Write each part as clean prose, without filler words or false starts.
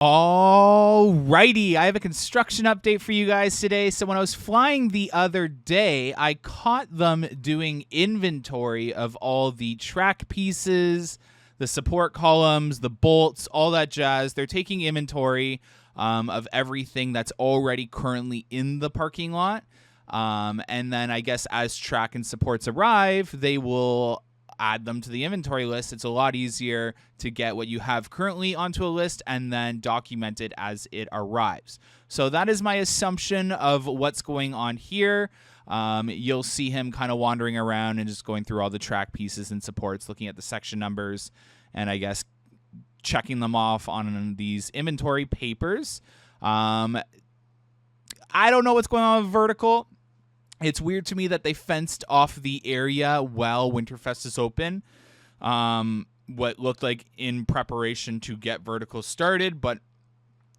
Alrighty, I have a construction update for you guys today. So when I was flying the other day, I caught them doing inventory of all the track pieces, the support columns, the bolts, all that jazz. They're taking inventory of everything that's already currently in the parking lot. And then I guess as track and supports arrive, they will add them to the inventory list. It's a lot easier to get what you have currently onto a list and then document it as it arrives. So that is my assumption of what's going on here. You'll see him kind of wandering around and just going through all the track pieces and supports, looking at the section numbers, and I guess checking them off on these inventory papers. I don't know what's going on with vertical. It's weird to me that they fenced off the area while Winterfest is open. What looked like in preparation to get vertical started, but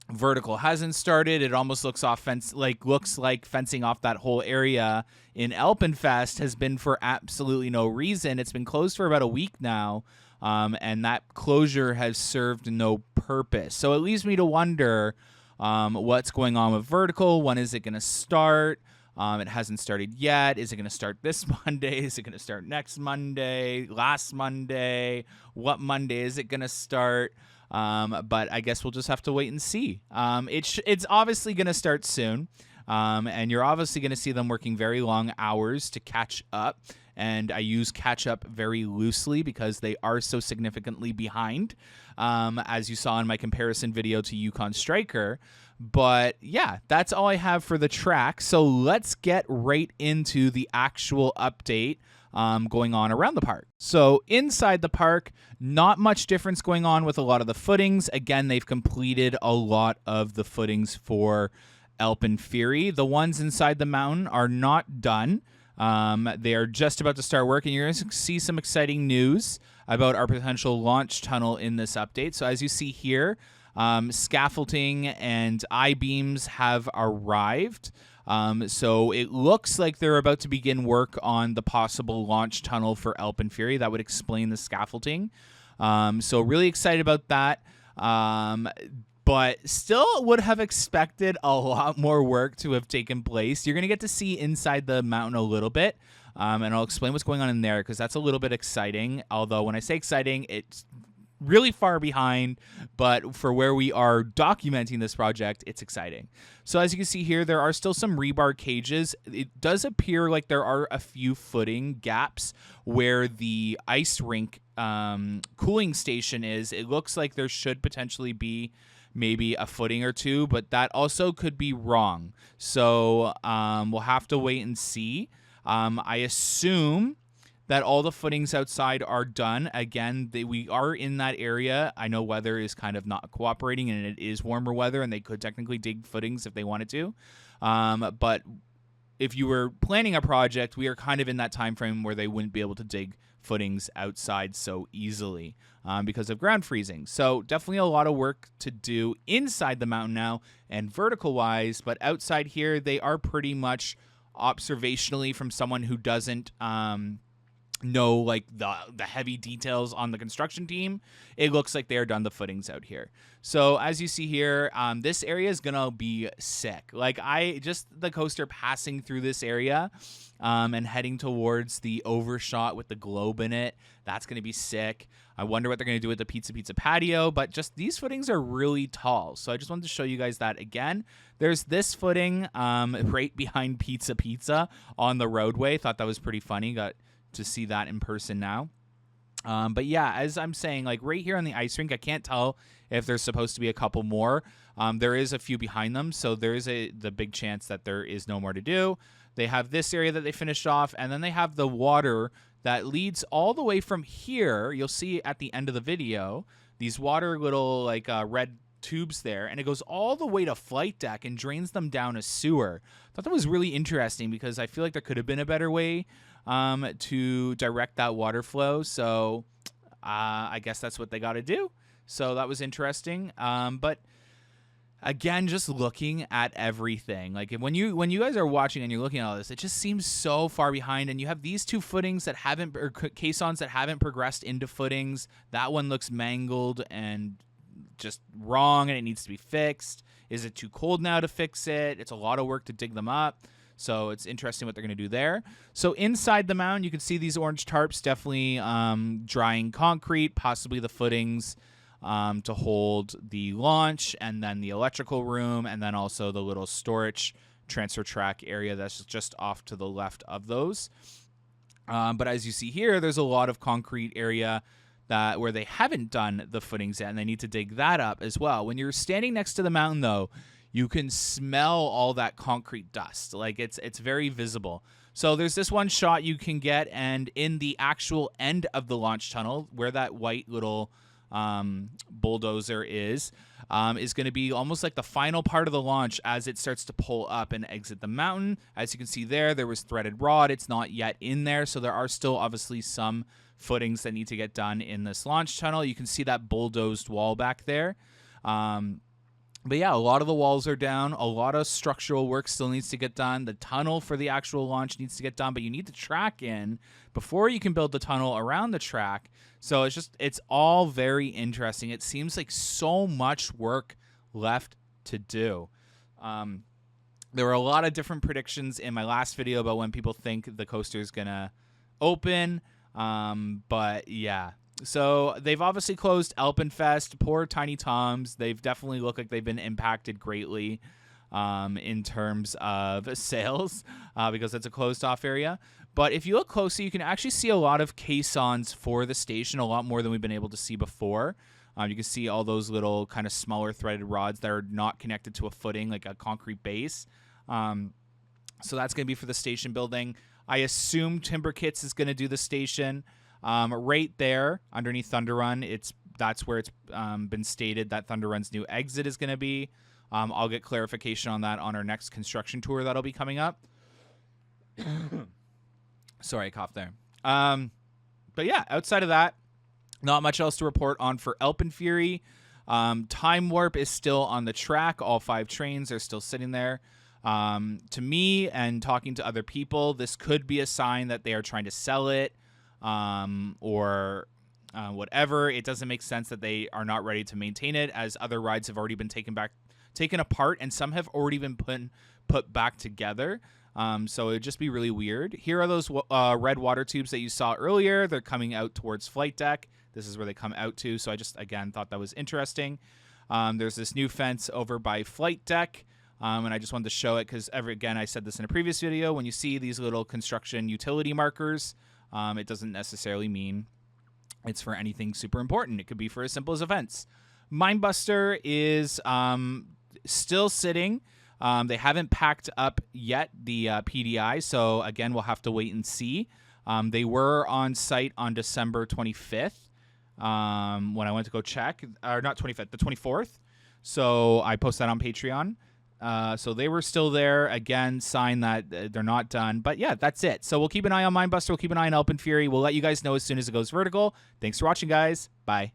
vertical hasn't started. It almost looks like fencing off that whole area in AlpenFest has been for absolutely no reason. It's been closed for about a week now, and that closure has served no purpose. So it leaves me to wonder what's going on with vertical. When is it going to start? It hasn't started yet. Is it going to start this Monday? Is it going to start next Monday? Last Monday? What Monday is it going to start? But I guess we'll just have to wait and see. It's obviously going to start soon, and you're obviously going to see them working very long hours to catch up. And I use catch up very loosely because they are so significantly behind, as you saw in my comparison video to Yukon Striker. But yeah, that's all I have for the track. So let's get right into the actual update going on around the park. So inside the park, not much difference going on with a lot of the footings. Again, they've completed a lot of the footings for AlpenFury. The ones inside the mountain are not done. They are just about to start work, and you're going to see some exciting news about our potential launch tunnel in this update. So as you see here, scaffolding and I-beams have arrived. So it looks like they're about to begin work on the possible launch tunnel for AlpenFury. That would explain the scaffolding. So really excited about that. But still would have expected a lot more work to have taken place. You're going to get to see inside the mountain a little bit, and I'll explain what's going on in there because that's a little bit exciting. Although when I say exciting, it's really far behind, but for where we are documenting this project, it's exciting. So as you can see here, there are still some rebar cages. It does appear like there are a few footing gaps where the ice rink cooling station is. It looks like there should potentially be maybe a footing or two, but that also could be wrong. So we'll have to wait and see. I assume that all the footings outside are done. Again, we are in that area. I know weather is kind of not cooperating, and it is warmer weather, and they could technically dig footings if they wanted to. But if you were planning a project, we are kind of in that time frame where they wouldn't be able to dig footings outside so easily because of ground freezing. So definitely a lot of work to do inside the mountain now and vertical wise, but outside here, they are pretty much observationally from someone who doesn't know like the heavy details on the construction team, it looks like they are done the footings out here. So as you see here, this area is gonna be sick. Like the coaster passing through this area and heading towards the overshot with the globe in it, that's gonna be sick. I wonder what they're gonna do with the Pizza patio, but just these footings are really tall. So I just wanted to show you guys that again. There's this footing right behind Pizza on the roadway. Thought that was pretty funny. Got to see that in person now. But yeah, as I'm saying, like right here on the ice rink, I can't tell if there's supposed to be a couple more. There is a few behind them, so there is the big chance that there is no more to do. They have this area that they finished off, and then they have the water that leads all the way from here. You'll see at the end of the video, these water little like red tubes there, and it goes all the way to flight deck and drains them down a sewer. I thought that was really interesting because I feel like there could have been a better way to direct that water flow. So I guess that's what they got to do. So that was interesting. But again, just looking at everything, like when you guys are watching and you're looking at all this, it just seems so far behind. And you have these two footings that haven't, or caissons that haven't progressed into footings. That one looks mangled and just wrong and it needs to be fixed? Is it too cold now to fix it? It's a lot of work to dig them up. So it's interesting what they're going to do there. So inside the mound, you can see these orange tarps definitely drying concrete, possibly the footings to hold the launch, and then the electrical room, and then also the little storage transfer track area that's just off to the left of those. But as you see here, there's a lot of concrete area where they haven't done the footings yet, and they need to dig that up as well. When you're standing next to the mountain, though, you can smell all that concrete dust. Like, it's very visible. So there's this one shot you can get, and in the actual end of the launch tunnel, where that white little bulldozer is going to be almost like the final part of the launch as it starts to pull up and exit the mountain. As you can see there was threaded rod. It's not yet in there, so there are still obviously some footings that need to get done in this launch tunnel. You can see that bulldozed wall back there. But yeah, a lot of the walls are down. A lot of structural work still needs to get done. The tunnel for the actual launch needs to get done, but you need the track in before you can build the tunnel around the track. So it's all very interesting. It seems like so much work left to do. There were a lot of different predictions in my last video about when people think the coaster is going to open. But yeah. So they've obviously closed AlpenFest. Poor Tiny Toms. They've definitely looked like they've been impacted greatly in terms of sales because it's a closed-off area. But if you look closely, you can actually see a lot of caissons for the station, a lot more than we've been able to see before. You can see all those little kind of smaller threaded rods that are not connected to a footing, like a concrete base. So that's going to be for the station building. I assume Timber Kits is going to do the station. Right there underneath Thunder Run, that's where it's been stated that Thunder Run's new exit is going to be. I'll get clarification on that on our next construction tour that'll be coming up. Sorry, I coughed there. But yeah, outside of that, not much else to report on for AlpenFury. Time Warp is still on the track. All 5 trains are still sitting there. To me and talking to other people, this could be a sign that they are trying to sell it. Or whatever. It doesn't make sense that they are not ready to maintain it, as other rides have already been taken apart, and some have already been put back together. So it'd just be really weird. Here are those red water tubes that you saw earlier. They're coming out towards Flight Deck. This is where they come out to. So I just, again, thought that was interesting. There's this new fence over by Flight Deck. And I just wanted to show it because, again, I said this in a previous video. When you see these little construction utility markers, it doesn't necessarily mean it's for anything super important. It could be for as simple as events. Mindbuster is still sitting. They haven't packed up yet, the PDI, so again, we'll have to wait and see. They were on site on December 25th when I went to go check. Or not 25th, the 24th. So I posted that on Patreon. So they were still there. Again, sign that they're not done. But yeah, that's it. So we'll keep an eye on Mindbuster. We'll keep an eye on AlpenFury. We'll let you guys know as soon as it goes vertical. Thanks for watching, guys. Bye.